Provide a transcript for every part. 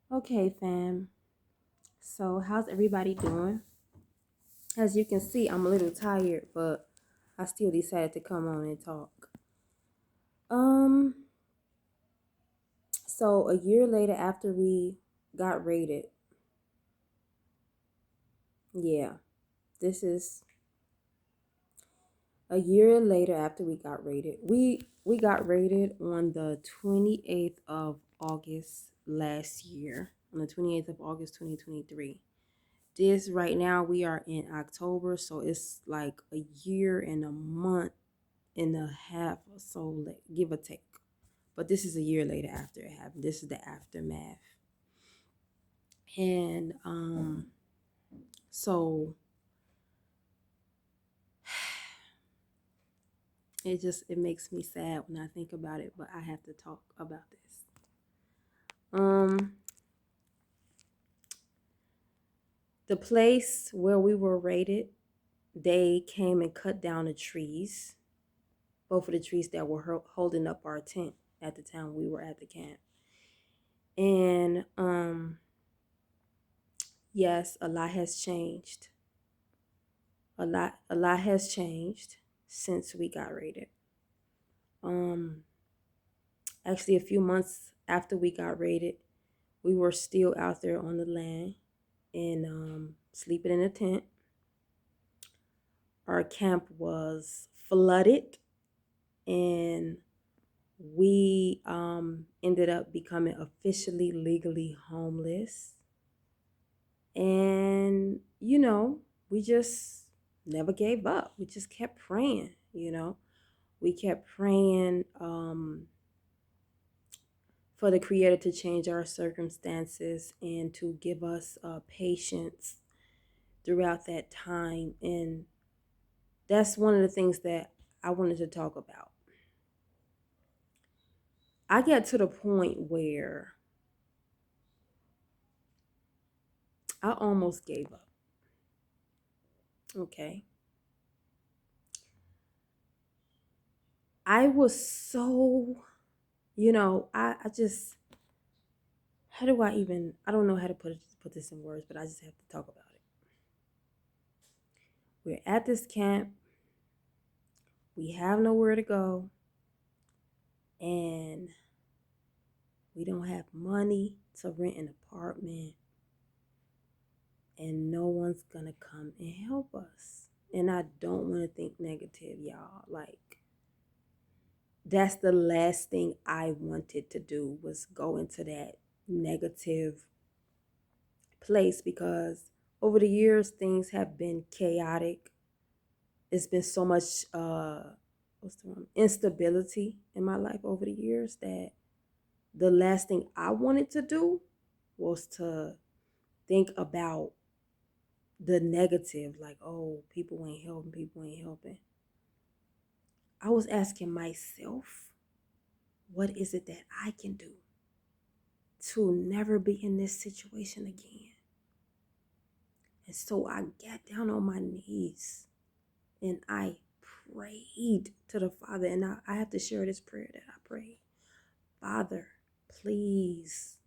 Okay, fam. So, how's everybody doing? As you can see, I'm a little tired, but I still decided to come on and talk. Um, so a year later after we got rated, yeah, this is a year later after we got rated. We got rated on the 28th of August last year, on the 28th of August 2023. This right now we are in October, so it's like a year and a month and a half or so, give or take. But this is a year later after it happened. This is the aftermath. And so it makes me sad when I think about it, but I have to talk about this. Um the place where we were rated, they came and cut down the trees, both of the trees that were holding up our tent at the time we were at the camp. And yes, a lot has changed. A lot has changed since we got rated. Um Actually, a few months after we got rated, we were still out there on the land and sleeping in a tent. Our camp was flooded, and we ended up becoming officially legally homeless. And we just never gave up. We just kept praying. We kept praying for the Creator to change our circumstances and to give us patience throughout that time. And that's one of the things that I wanted to talk about. I got to the point where I almost gave up. Okay. I was so, I just, how do I even, I don't know how to put this in words, but I just have to talk about it. We're at this camp. We have nowhere to go. And we don't have money to rent an apartment. And no one's gonna come and help us. And I don't want to think negative, y'all. Like, that's the last thing I wanted to do, was go into that negative place, because over the years things have been chaotic. It's been so much what's the word? Instability in my life over the years, that the last thing I wanted to do was to think about the negative, like, oh, people ain't helping. I was asking myself, what is it that I can do to never be in this situation again? And so I got down on my knees and I prayed to the Father. And I have to share this prayer that I prayed. Father, please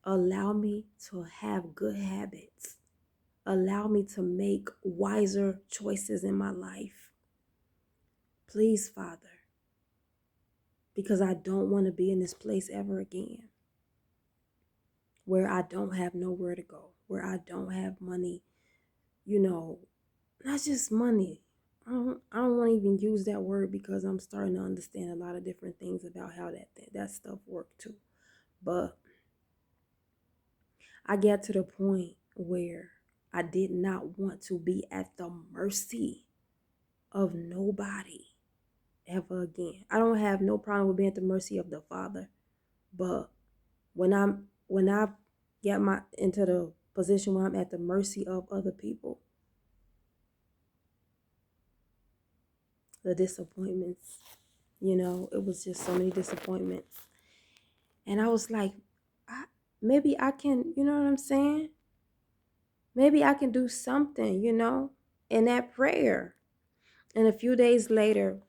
allow me to have good habits. Allow me to make wiser choices in my life. Please, Father, because I don't want to be in this place ever again, where I don't have nowhere to go, where I don't have money, you know, not just money. I don't want to even use that word, because I'm starting to understand a lot of different things about how that stuff worked too. But I got to the point where I did not want to be at the mercy of nobody ever again. I don't have no problem with being at the mercy of the Father, but when I get my into the position where I'm at the mercy of other people, the disappointments, it was just so many disappointments. And I was like, maybe I can, you know what I'm saying? Maybe I can do something, in that prayer. And a few days later,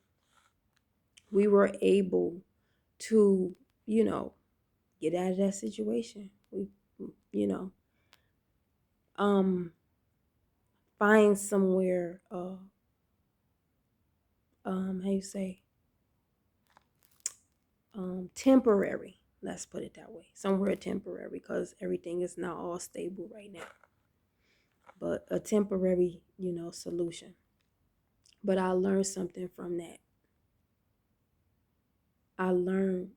we were able to, you know, get out of that situation. We, you know, um, find somewhere, how you say, temporary. Let's put it that way. Somewhere temporary, because everything is not all stable right now. But a temporary, solution. But I learned something from that. I learned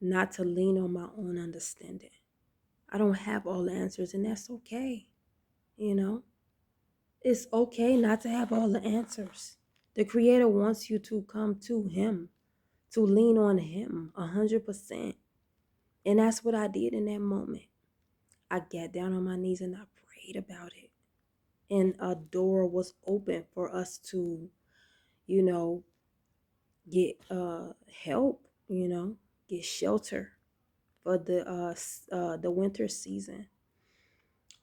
not to lean on my own understanding. I don't have all the answers, and that's okay. You know, it's okay not to have all the answers. The Creator wants you to come to Him, to lean on Him 100%. And that's what I did in that moment. I got down on my knees and I prayed about it. And a door was open for us to, you know, get help, get shelter for the winter season.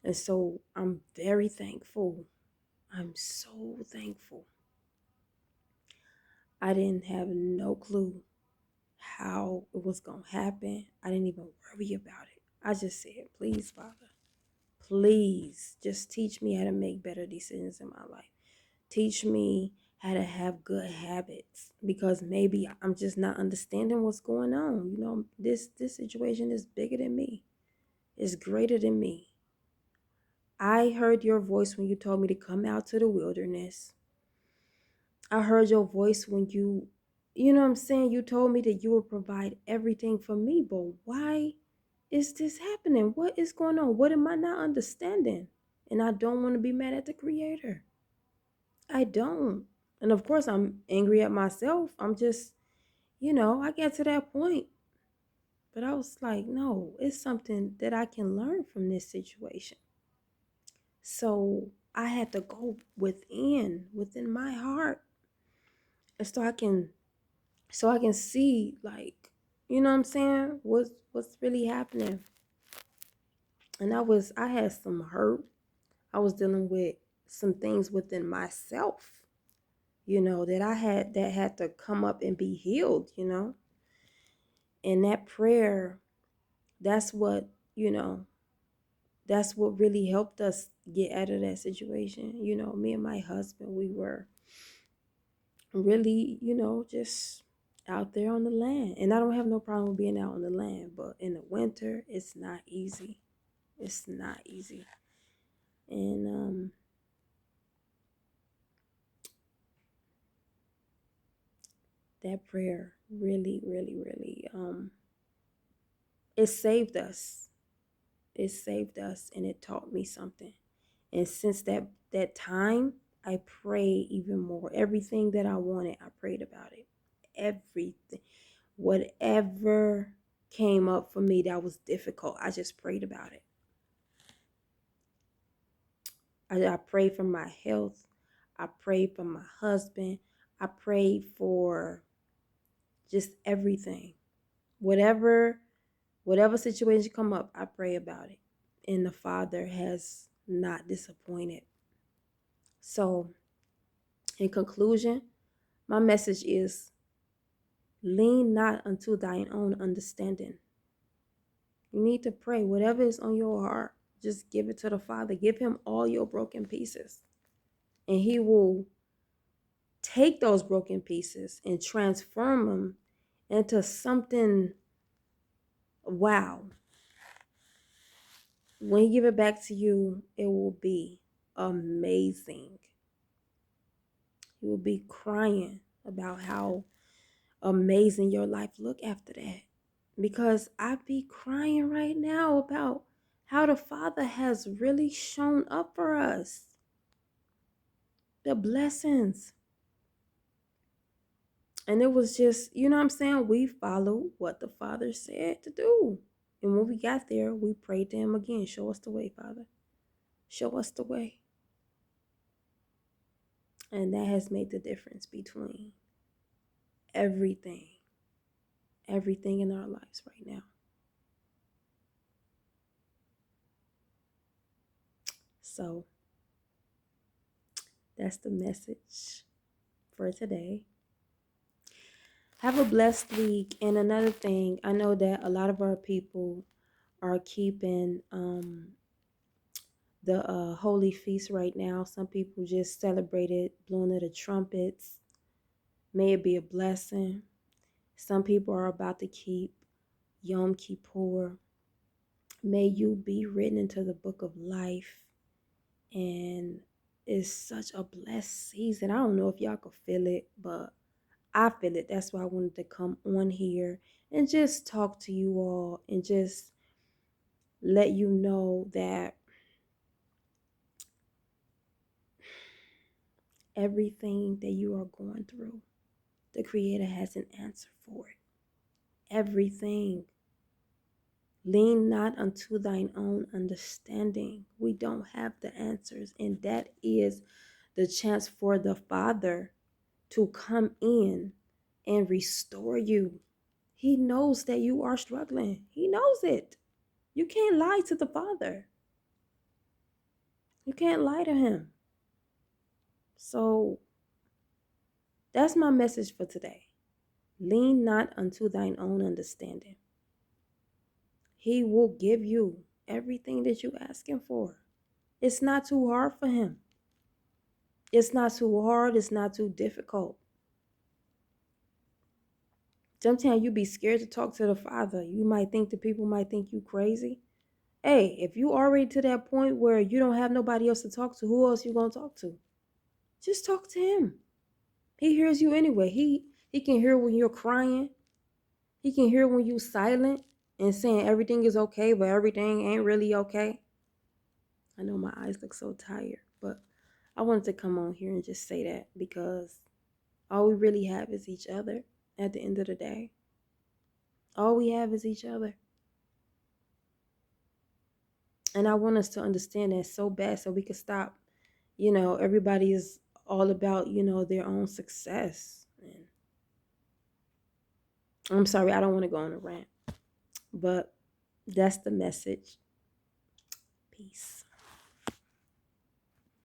And so I'm very thankful. I'm so thankful. I didn't have no clue how it was going to happen. I didn't even worry about it. I just said, please, Father, please just teach me how to make better decisions in my life. Teach me how to have good habits, because maybe I'm just not understanding what's going on. This situation is bigger than me. It's greater than me. I heard your voice when you told me to come out to the wilderness. I heard your voice when you know what I'm saying? You told me that you would provide everything for me, but why is this happening? What is going on? What am I not understanding? And I don't want to be mad at the Creator. I don't. And of course, I'm angry at myself. I'm just, I get to that point. But I was like, no, it's something that I can learn from this situation. So I had to go within my heart, and so I can see, like, you know what I'm saying, what's really happening. And I had some hurt. I was dealing with some things within myself, that had to come up and be healed. And that prayer, that's what, that's what really helped us get out of that situation. Me and my husband, we were really, just out there on the land. And I don't have no problem with being out on the land, but in the winter, it's not easy. It's not easy. And that prayer really, really, really, it saved us. It saved us, and it taught me something. And since that time, I prayed even more. Everything that I wanted, I prayed about it. Everything. Whatever came up for me that was difficult, I just prayed about it. I prayed for my health. I prayed for my husband. I prayed for just everything. Whatever situation come up, I pray about it. And the Father has not disappointed. So, in conclusion, my message is, lean not unto thine own understanding. You need to pray. Whatever is on your heart, just give it to the Father. Give Him all your broken pieces. And He will take those broken pieces and transform them into something wow. When He give it back to you, it will be amazing. You will be crying about how amazing your life look after that. Because I be crying right now about how the Father has really shown up for us. The blessings. And it was just, you know what I'm saying? We followed what the Father said to do. And when we got there, we prayed to Him again. Show us the way, Father. Show us the way. And that has made the difference between everything in our lives right now. So that's the message for today. Have a blessed week. And another thing, I know that a lot of our people are keeping the holy feast right now. Some people just celebrated blowing of the trumpets. May it be a blessing. Some people are about to keep Yom Kippur. May you be written into the book of life. And it's such a blessed season. I don't know if y'all could feel it, but I feel it. That's why I wanted to come on here and just talk to you all and just let you know that everything that you are going through, the Creator has an answer for it. Everything. Lean not unto thine own understanding. We don't have the answers, and that is the chance for the Father to come in and restore you. He knows that you are struggling. He knows it. You can't lie to the Father. You can't lie to him. So that's my message for today. Lean not unto thine own understanding. He will give you everything that you're asking for. It's not too hard for him. It's not too hard. It's not too difficult. Sometimes you be scared to talk to the Father. You might think the people might think you crazy. Hey, if you already to that point where you don't have nobody else to talk to, who else you gonna talk to? Just talk to him. He hears you anyway. He can hear when you're crying. He can hear when you silent and saying everything is okay, but everything ain't really okay. I know my eyes look so tired, but I wanted to come on here and just say that because all we really have is each other at the end of the day. All we have is each other. And I want us to understand that so bad so we can stop, everybody is all about, their own success. And I'm sorry, I don't want to go on a rant, but that's the message. Peace.